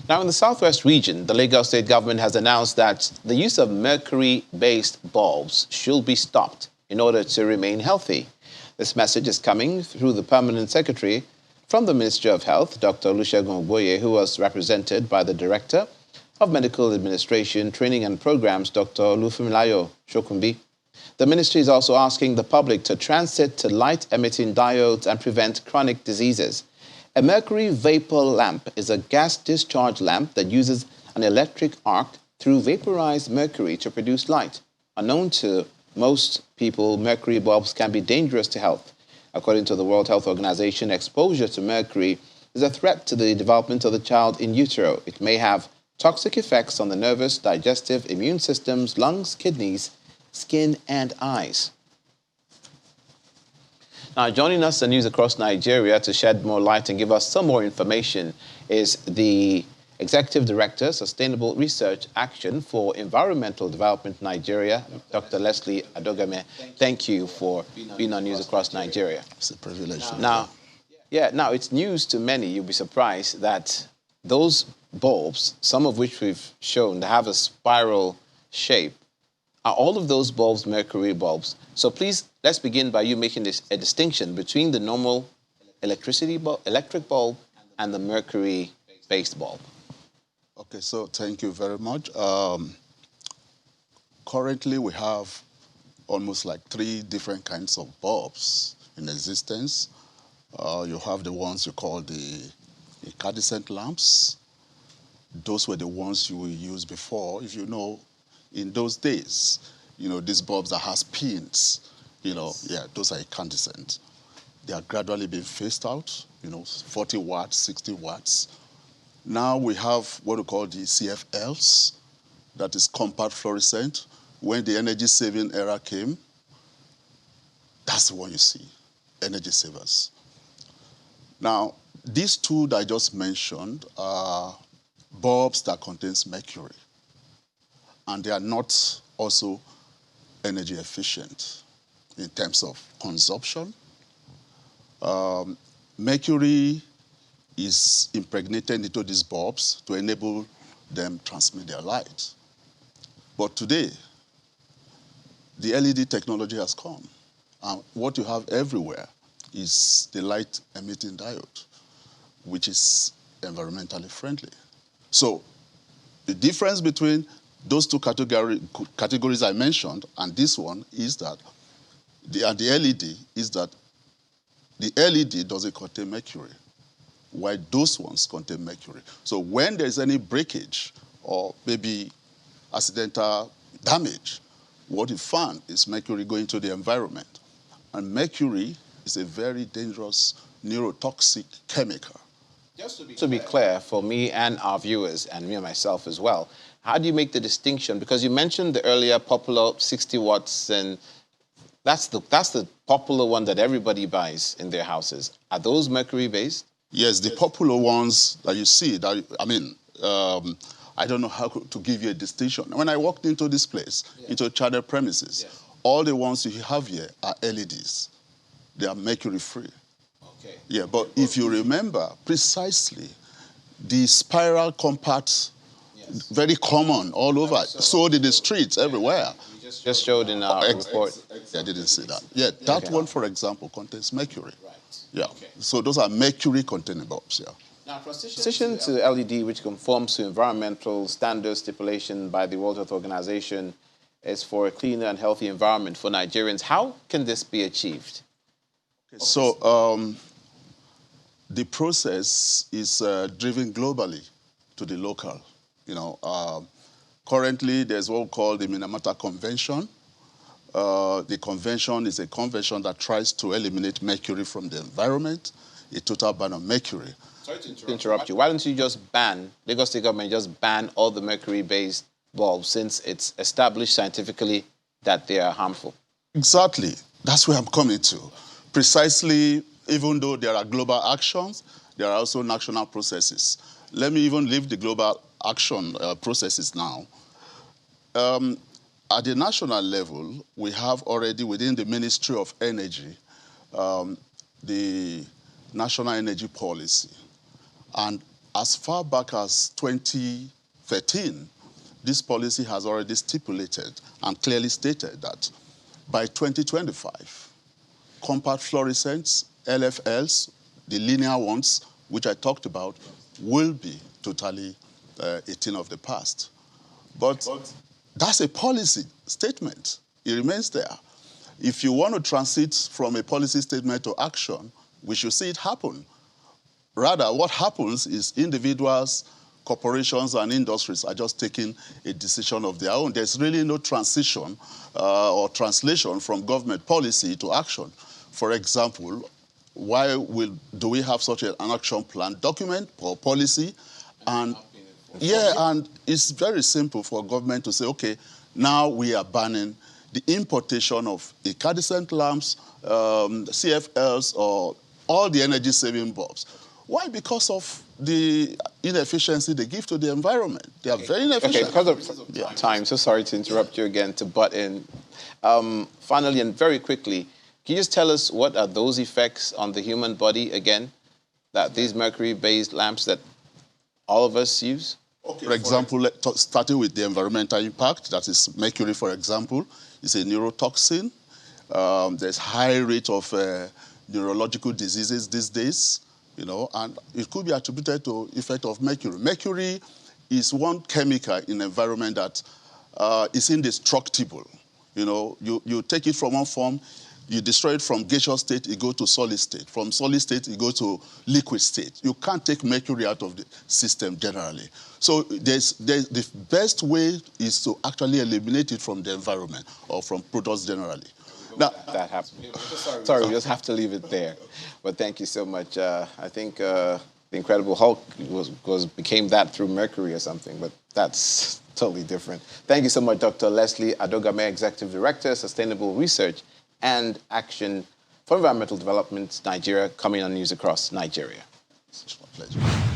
Now, in the southwest region, the Lagos state government has announced that the use of mercury-based bulbs should be stopped in order to remain healthy. This message is coming through the permanent secretary from the Ministry of Health, Dr. Olusegun Ogboye, who was represented by the Director of Medical Administration, Training and Programs, Dr. Olufunmilayo Shokunbi. The ministry is also asking the public to transit to light-emitting diodes and prevent chronic diseases. A mercury vapor lamp is a gas discharge lamp that uses an electric arc through vaporized mercury to produce light. Unknown to most people, mercury bulbs can be dangerous to health. According to the World Health Organization, exposure to mercury is a threat to the development of the child in utero. It may have toxic effects on the nervous, digestive, immune systems, lungs, kidneys, skin, and eyes. Now, joining us on News Across Nigeria to shed more light and give us some more information is the Executive Director, Sustainable Research Action for Environmental Development Nigeria, Dr. Leslie Adogame. Thank you for being on News Across Nigeria. It's a privilege. Now, it's news to many. You'll be surprised that those bulbs, some of which we've shown, they have a spiral shape. Are all of those bulbs mercury bulbs? So please, let's begin by you making a distinction between the normal electric bulb and the mercury-based bulb. Okay, so thank you very much. Currently, we have almost like 3 different kinds of bulbs in existence. You have the ones you call the incandescent lamps. Those were the ones you used before. If you know, in those days, these bulbs that has pins, those are incandescent. They are gradually being phased out, 40 watts, 60 watts. Now we have what we call the Cfls, that is compact fluorescent. When the energy saving era came, that's the one you see, energy savers. Now, these 2 that I just mentioned are bulbs that contains mercury, and they are not also energy efficient in terms of consumption. Mercury is impregnated into these bulbs to enable them transmit their light. But today, the LED technology has come, and what you have everywhere is the light-emitting diode, which is environmentally friendly. So the difference between those 2 categories I mentioned and this one is that the LED is that the LED doesn't contain mercury, while those ones contain mercury. So when there's any breakage or maybe accidental damage, what you found is mercury going to the environment. And mercury is a very dangerous neurotoxic chemical. Just to be clear, for me and our viewers, and me and myself as well, how do you make the distinction? Because you mentioned the earlier popular 60 watts, and that's the popular one that everybody buys in their houses. Are those mercury-based? Yes, the popular ones that you see, I don't know how to give you a distinction. When I walked into this place, into chartered premises, all the ones you have here are LEDs. They are mercury-free. Okay. Yeah, but if you remember precisely, the spiral compact, very common all over, sold in the streets everywhere. You just showed in our report. I didn't see that. Yeah, that one, for example, contains mercury. Right. Yeah, okay. So those are mercury-containing bulbs, yeah. Now, transition to LED, which conforms to environmental standards stipulation by the World Health Organization, is for a cleaner and healthy environment for Nigerians. How can this be achieved? Okay, so the process is driven globally to the local. Currently, there's what we call the Minamata Convention. The convention is a convention that tries to eliminate mercury from the environment, a total ban on mercury. Sorry to interrupt you. Why don't you just ban, Lagos State government just ban all the mercury-based bulbs since it's established scientifically that they are harmful? Exactly. That's where I'm coming to. Precisely, even though there are global actions, there are also national processes. Let me even leave the global action processes now. At the national level, we have already within the Ministry of Energy, the National Energy Policy. And as far back as 2013, this policy has already stipulated and clearly stated that by 2025, compact fluorescents, LFLs, the linear ones, which I talked about, will be totally a thing of the past. But that's a policy statement. It remains there. If you want to transit from a policy statement to action, we should see it happen. Rather, what happens is individuals, corporations, and industries are just taking a decision of their own. There's really no transition or translation from government policy to action. For example, why do we have such an action plan document or policy? And and it's very simple for government to say, okay, now we are banning the importation of incandescent lamps, CFLs, or all the energy-saving bulbs. Why? Because of the inefficiency they give to the environment. They are very inefficient. Okay, because of time, so sorry to interrupt you again, to butt in. Finally, and very quickly, can you just tell us what are those effects on the human body, again, that these mercury-based lamps that all of us use? Okay, for example, starting with the environmental impact, that is mercury, for example, is a neurotoxin. There's high rate of neurological diseases these days, you know, and it could be attributed to effect of mercury. Mercury is one chemical in the environment that is indestructible. You know, you take it from one form, you destroy it from gaseous state, it goes to solid state. From solid state, it goes to liquid state. You can't take mercury out of the system generally. So the best way is to actually eliminate it from the environment or from products generally. Now, that happened. Sorry, we just have to leave it there. But thank you so much. I think the Incredible Hulk became that through mercury or something, but that's totally different. Thank you so much, Dr. Leslie Adogame, Executive Director, Sustainable Research and Action for Environmental Development, Nigeria, coming on News Across Nigeria. It's my pleasure.